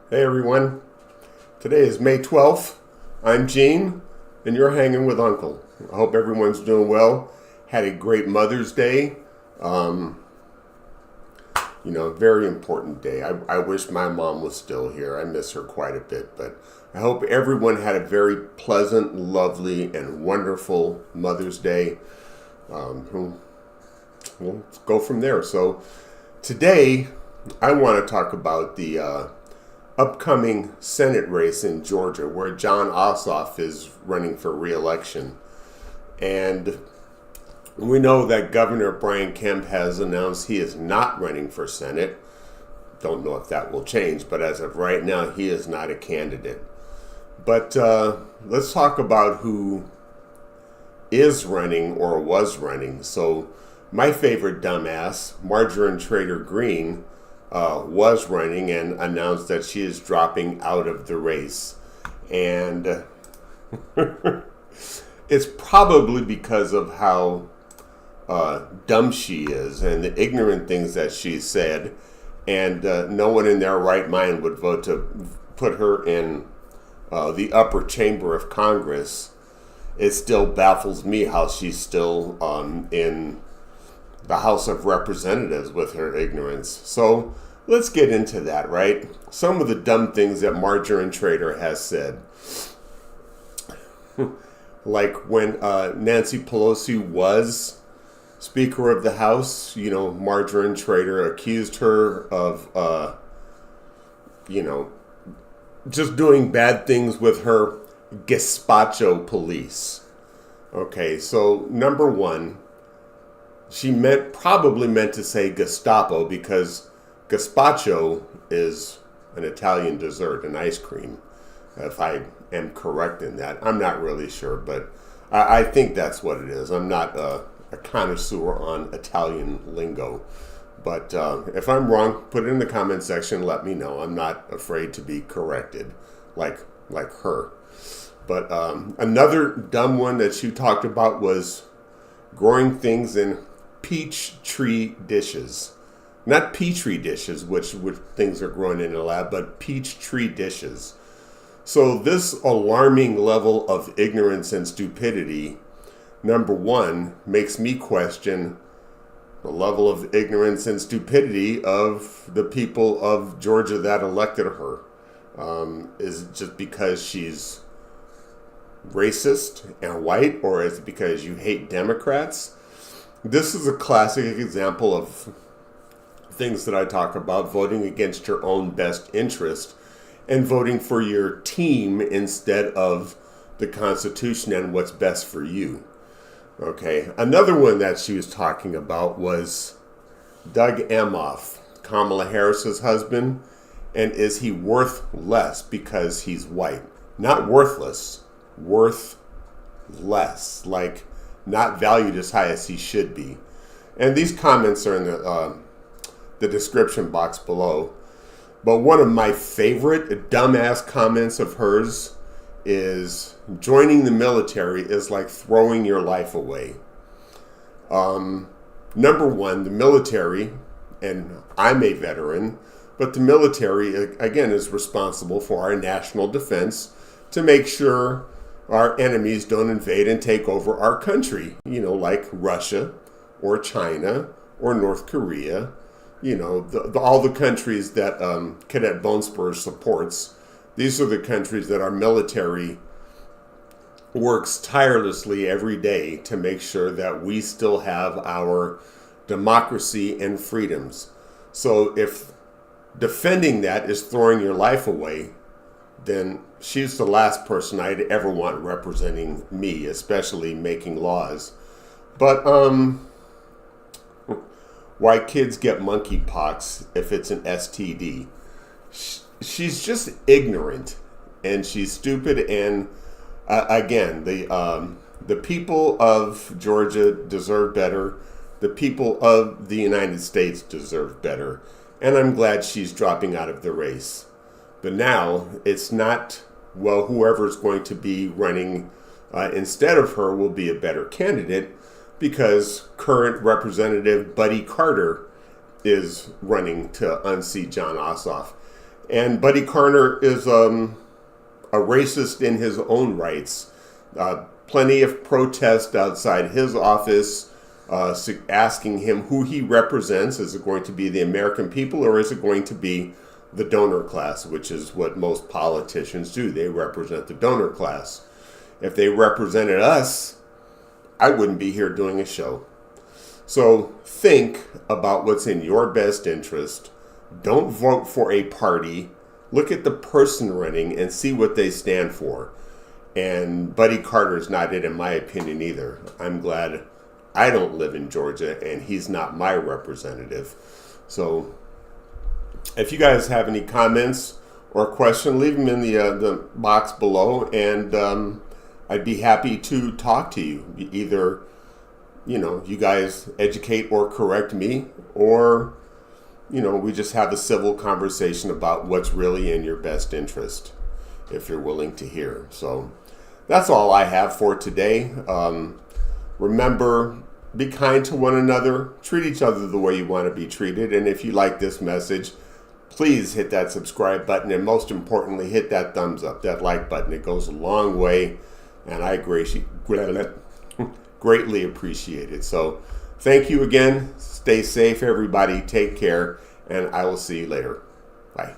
Hey everyone, today is May 12th. I'm Gene, and you're hanging with Uncle. I hope everyone's doing well. Had a great Mother's Day. Um, Very important day. I wish my mom was still here. I miss her quite a bit, but I hope everyone had a very pleasant, lovely, and wonderful Mother's Day. We'll go from there. So today, I want to talk about the upcoming Senate race in Georgia, where John Ossoff is running for re-election. And we know that Governor Brian Kemp has announced he is not running for Senate. Don't know if that will change, but as of right now, he is not a candidate. But let's talk about who is running or was running. So my favorite dumbass, Marjorie Trader Green, was running and announced that she is dropping out of the race. And it's probably because of how dumb she is and the ignorant things that she said. And no one in their right mind would vote to put her in the upper chamber of Congress. It still baffles me how she's still in the House of Representatives with her ignorance. So let's get into that, right? Some of the dumb things that Marjorie Trader has said. Like when Nancy Pelosi was Speaker of the House, Marjorie Trader accused her of, just doing bad things with her gazpacho police. Okay, so number one, she probably meant to say Gestapo because gazpacho is an Italian dessert, an ice cream. If I am correct in that, I'm not really sure, but I think that's what it is. I'm not a connoisseur on Italian lingo, but if I'm wrong, put it in the comment section. Let me know. I'm not afraid to be corrected, like her. But another dumb one that you talked about was growing things in peach tree dishes. Not petri dishes, which things are grown in a lab, but peach tree dishes. So this alarming level of ignorance and stupidity, number one, makes me question the level of ignorance and stupidity of the people of Georgia that elected her. Is it just because she's racist and white, or is it because you hate Democrats? This is a classic example of things that I talk about, voting against your own best interest and voting for your team instead of the Constitution and what's best for you. Okay, another one that she was talking about was Doug Emhoff, Kamala Harris's husband, and is he worth less because he's white? Not worthless, worth less, like not valued as high as he should be. And these comments are in the description box below. But one of my favorite dumbass comments of hers is joining the military is like throwing your life away. Number one, the military, and I'm a veteran, but the military, again, is responsible for our national defense to make sure our enemies don't invade and take over our country, like Russia or China or North Korea, all the countries that Cadet Bone Spurs supports. These are the countries that our military works tirelessly every day to make sure that we still have our democracy and freedoms. So if defending that is throwing your life away, then she's the last person I'd ever want representing me, especially making laws. But why kids get monkeypox if it's an STD? She's just ignorant and she's stupid. And again, the people of Georgia deserve better. The people of the United States deserve better. And I'm glad she's dropping out of the race. But now it's not, well, whoever's going to be running instead of her will be a better candidate, because current Representative Buddy Carter is running to unseat John Ossoff. And Buddy Carter is a racist in his own rights. Plenty of protest outside his office asking him who he represents. Is it going to be the American people, or is it going to be the donor class, which is what most politicians do? They represent the donor class. If they represented us, I wouldn't be here doing a show. So think about what's in your best interest. Don't vote for a party. Look at the person running and see what they stand for. And Buddy Carter's not it, in my opinion, either. I'm glad I don't live in Georgia and he's not my representative. So if you guys have any comments or questions, leave them in the box below, and I'd be happy to talk to you. Either, you guys educate or correct me, or, we just have a civil conversation about what's really in your best interest, if you're willing to hear. So that's all I have for today. Remember, be kind to one another. Treat each other the way you want to be treated. And if you like this message, please hit that subscribe button. And most importantly, hit that thumbs up, that like button. It goes a long way. And I greatly appreciate it. So thank you again. Stay safe, everybody. Take care. And I will see you later. Bye.